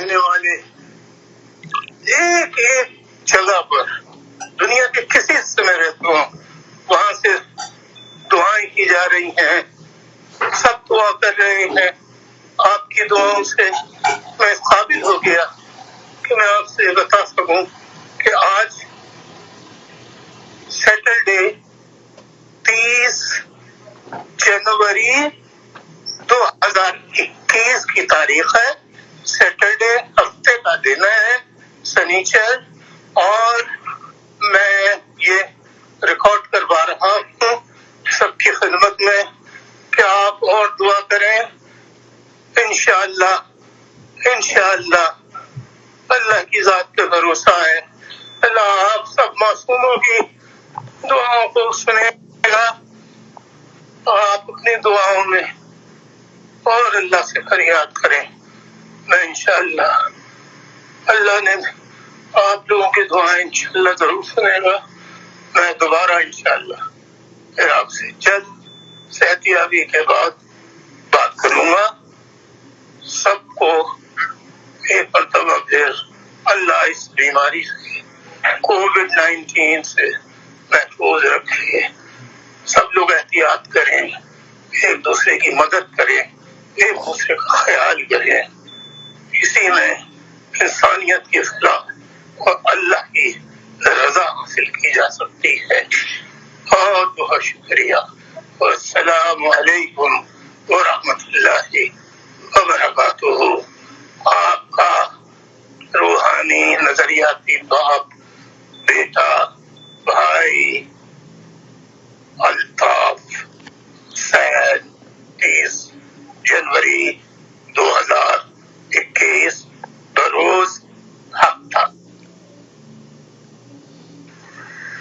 رہنے والے ایک ایک جگہ پر دنیا کے کسی حصے میں رہتا ہوں وہاں سے دعائیں کی جا رہی ہیں، سب دعا کر رہے ہیں. آپ کی دعاؤں سے میں قابل ہو گیا کہ میں آپ سے بتا سکوں کہ آج سیٹرڈے 30 جنوری 2021 کی تاریخ ہے. سیٹرڈے ہفتے کا دن ہے، سنیچر، اور میں یہ ریکارڈ کروا رہا ہوں سب کی خدمت میں کہ آپ اور دعا کریں. انشاءاللہ اللہ کی ذات پہ بھروسہ ہے. اللہ آپ سب معصوموں کی دعاؤں کو سنے گا. آپ اپنی دعاؤں میں اور اللہ سے فریاد کریں. میں انشاءاللہ اللہ نے آپ لوگوں کی دعائیں انشاءاللہ ضرور سنے گا. میں دوبارہ انشاءاللہ پھر آپ سے جلد صحتیابی کے بعد بات کروں گا. سب کو ایک مرتبہ پھر اللہ اس بیماری سے کووڈ-19 سے محفوظ رکھے. سب لوگ احتیاط کریں، ایک دوسرے کی مدد کریں، ایک دوسرے کا خیال کریں. اسی میں انسانیت کی فلاح اور اللہ کی رضا حاصل کی جا سکتی ہے. بہت بہت شکریہ. السلام علیکم ورحمۃ اللہ وبرکاتہ. آپ کا روحانی نظریاتی باپ، بیٹا، بھائی الطاف، حسین، 30 جنوری 2021 بروز ہفتہ.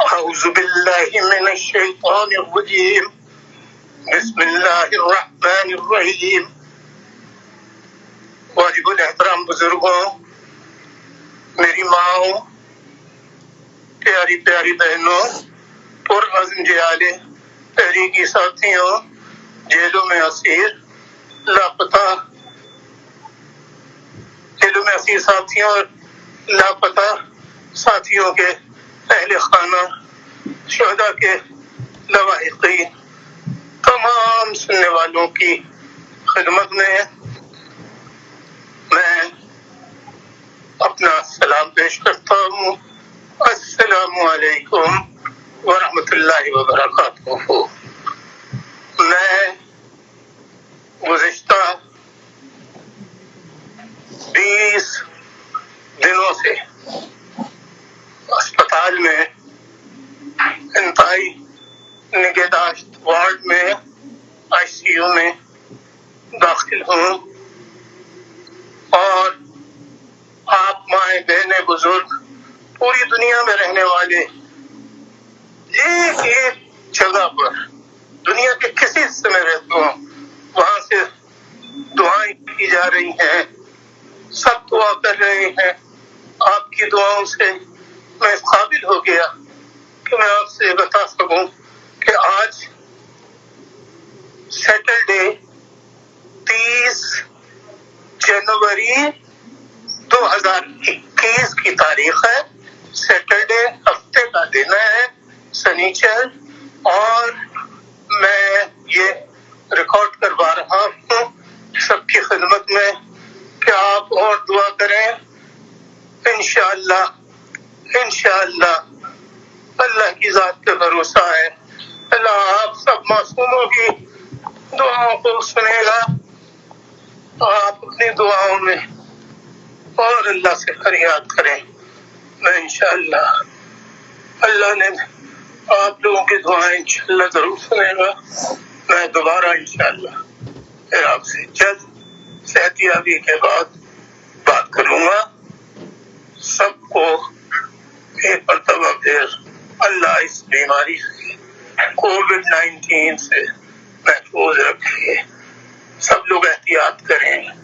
اعوذ باللہ من الشیطان الرجیم، بسم اللہ الرحمن الرحیم. واجب الاحترام بزرگوں، میری ماں، پیاری پیاری بہنوں، پرعزم جیالے، تحریکی ساتھیوں، جیلوں میں اسیر ساتھیوں اور لاپتہ ساتھیوں کے اہل خانہ، شہداء کے لواحقین، تمام سننے والوں کی خدمت میں اپنا سلام پیش کرتا ہوں. السلام علیکم ورحمۃ اللہ وبرکاتہ. میں گزشتہ 20 دنوں سے اسپتال میں انتہائی نگہداشت وارڈ میں ICU میں داخل ہوں، اور آپ مائیں بہنیں بزرگ پوری دنیا میں رہنے والے ایک ایک جگہ پر دنیا کے کسی حصے میں رہتا ہوں وہاں سے دعائیں کی جا رہی ہیں، سب دعا کر رہے ہیں. آپ کی دعاؤں سے میں قابل ہو گیا کہ میں آپ سے بتا سکوں کہ آج سیٹرڈے 30 جنوری 2021 کی تاریخ ہے. سیٹرڈے ہفتے کا دن ہے، سنیچر، اور میں یہ ریکارڈ کروا رہا ہوں سب کی خدمت میں کہ آپ اور دعا کریں. انشاءاللہ اللہ کی ذات پہ بھروسہ ہے. اللہ آپ سب معصوموں کی دعاؤں کو سنے گا. آپ اپنی دعاؤں میں اور اللہ سے فریاد کریں. میں انشاءاللہ اللہ نے آپ لوگوں کی دعائیں انشاءاللہ ضرور سنے گا. میں دوبارہ انشاءاللہ پھر آپ سے جلد صحتیابی کے بعد بات کروں گا. سب کو ایک مرتبہ پھر اللہ اس بیماری سے کووڈ-19 سے محفوظ رکھے. سب لوگ احتیاط کریں.